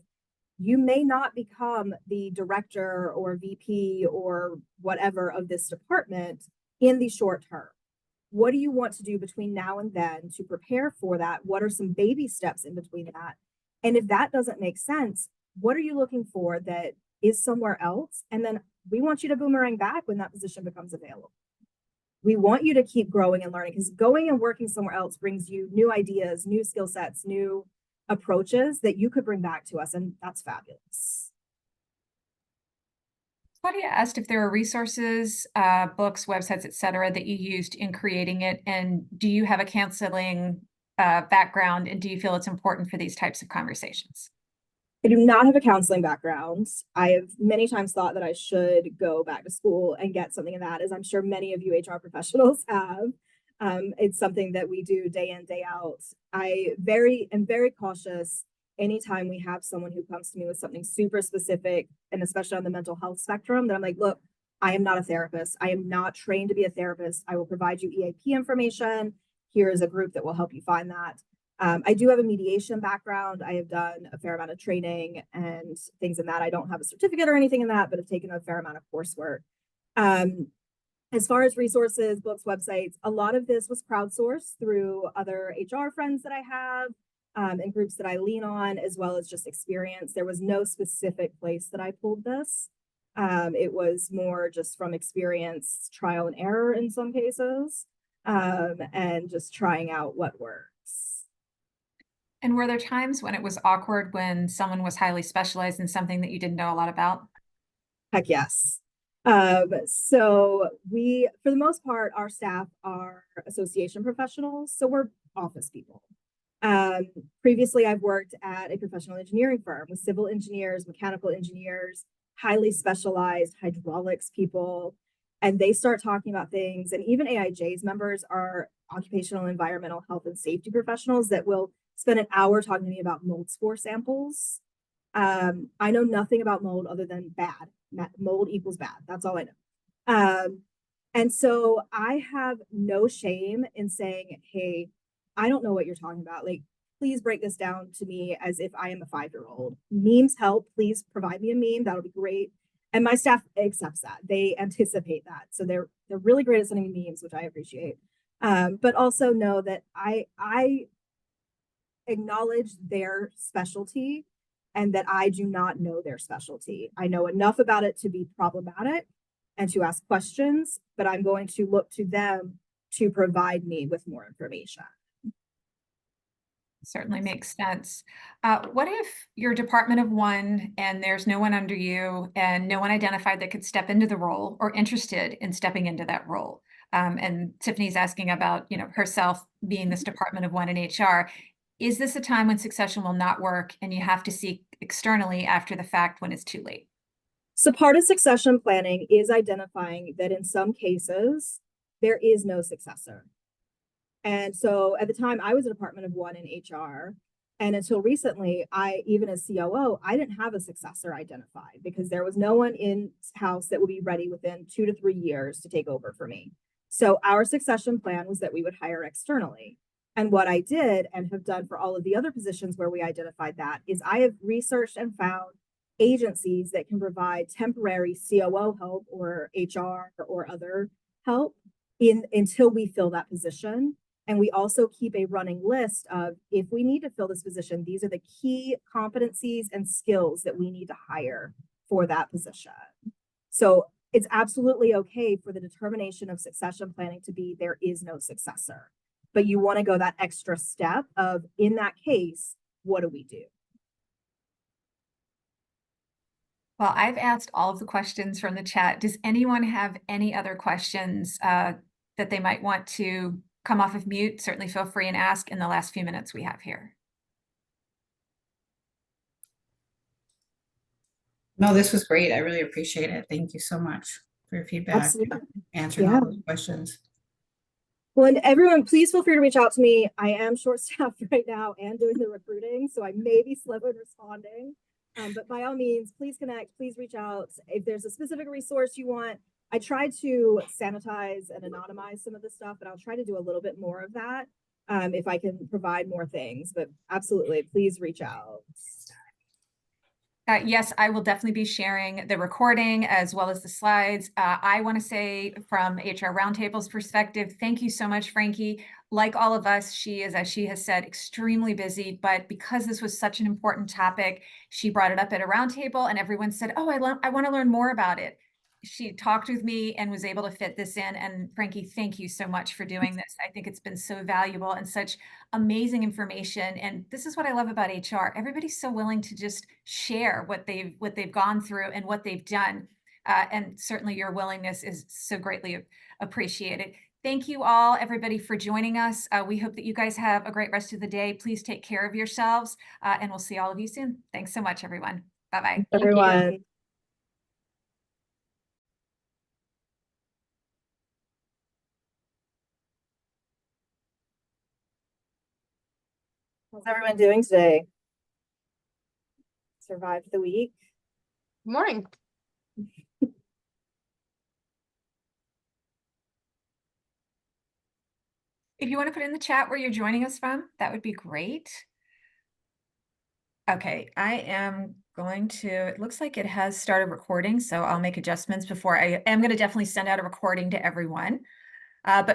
you may not become the director or VP or whatever of this department in the short term. What do you want to do between now and then to prepare for that? What are some baby steps in between that? And if that doesn't make sense, what are you looking for that is somewhere else? And then we want you to boomerang back when that position becomes available. We want you to keep growing and learning, because going and working somewhere else brings you new ideas, new skill sets, new approaches that you could bring back to us. And that's fabulous. Claudia asked if there were resources, books, websites, etc., that you used in creating it. And do you have a counseling background? And do you feel it's important for these types of conversations? I do not have a counseling background. I have many times thought that I should go back to school and get something in that, as I'm sure many of you HR professionals have. It's something that we do day in, day out. I am very cautious anytime we have someone who comes to me with something super specific, and especially on the mental health spectrum, that I'm like, look, I am not a therapist. I am not trained to be a therapist. I will provide you EAP information. Here is a group that will help you find that. I do have a mediation background. I have done a fair amount of training and things in that. I don't have a certificate or anything in that, but have taken a fair amount of coursework. As far as resources, books, websites, a lot of this was crowdsourced through other HR friends that I have and groups that I lean on, as well as just experience. There was no specific place that I pulled this. It was more just from experience, trial and error in some cases, and just trying out what works. And were there times when it was awkward when someone was highly specialized in something that you didn't know a lot about? Heck yes. So we, for the most part, our staff are association professionals, so we're office people. Previously, I've worked at a professional engineering firm with civil engineers, mechanical engineers, highly specialized hydraulics people, and they start talking about things. And even AIJ's members are occupational environmental health and safety professionals that will spend an hour talking to me about mold spore samples. I know nothing about mold other than bad. Mold equals bad. That's all I know. And so I have no shame in saying, hey, I don't know what you're talking about. Like, please break this down to me as if I am a 5-year-old. Memes help. Please provide me a meme. That'll be great. And my staff accepts that. They anticipate that. So they're really great at sending me memes, which I appreciate. But also know that I acknowledge their specialty and that I do not know their specialty. I know enough about it to be problematic and to ask questions, but I'm going to look to them to provide me with more information. Certainly makes sense. What if you're a department of one and there's no one under you and no one identified that could step into the role or interested in stepping into that role? And Tiffany's asking about, herself being this department of one in HR. Is this a time when succession will not work and you have to seek externally after the fact when it's too late? So part of succession planning is identifying that in some cases, there is no successor. And so at the time I was a department of one in HR, and until recently, even as COO, I didn't have a successor identified because there was no one in house that would be ready within 2 to 3 years to take over for me. So our succession plan was that we would hire externally. And what I did and have done for all of the other positions where we identified that is I have researched and found agencies that can provide temporary COO help or HR or other help until we fill that position. And we also keep a running list of, if we need to fill this position, these are the key competencies and skills that we need to hire for that position. So it's absolutely okay for the determination of succession planning to be there is no successor. But you want to go that extra step of, in that case, what do we do? Well, I've asked all of the questions from the chat. Does anyone have any other questions that they might want to come off of mute? Certainly feel free and ask in the last few minutes we have here. No, this was great. I really appreciate it. Thank you so much for your feedback, Absolutely. answering all those questions. Well, and everyone, please feel free to reach out to me. I am short-staffed right now and doing the recruiting, so I may be slow in responding. But by all means, please connect, please reach out. If there's a specific resource you want, I try to sanitize and anonymize some of the stuff, and I'll try to do a little bit more of that if I can provide more things. But absolutely, please reach out. Yes, I will definitely be sharing the recording as well as the slides. I want to say from HR Roundtable's perspective, thank you so much, Frankie. Like all of us, she is, as she has said, extremely busy, but because this was such an important topic, she brought it up at a roundtable and everyone said, oh, I want to learn more about it. She talked with me and was able to fit this in. And Frankie, thank you so much for doing this. I think it's been so valuable and such amazing information. And this is what I love about HR. Everybody's so willing to just share what they've gone through and what they've done. And certainly your willingness is so greatly appreciated. Thank you all, everybody, for joining us. We hope that you guys have a great rest of the day. Please take care of yourselves, and we'll see all of you soon. Thanks so much, everyone. Bye-bye. Everyone. How's everyone doing today? Survived the week? Good morning. If you want to put in the chat where you're joining us from, that would be great. Okay, I am going to, it looks like it has started recording, so I'll make adjustments before I am going to definitely send out a recording to everyone. But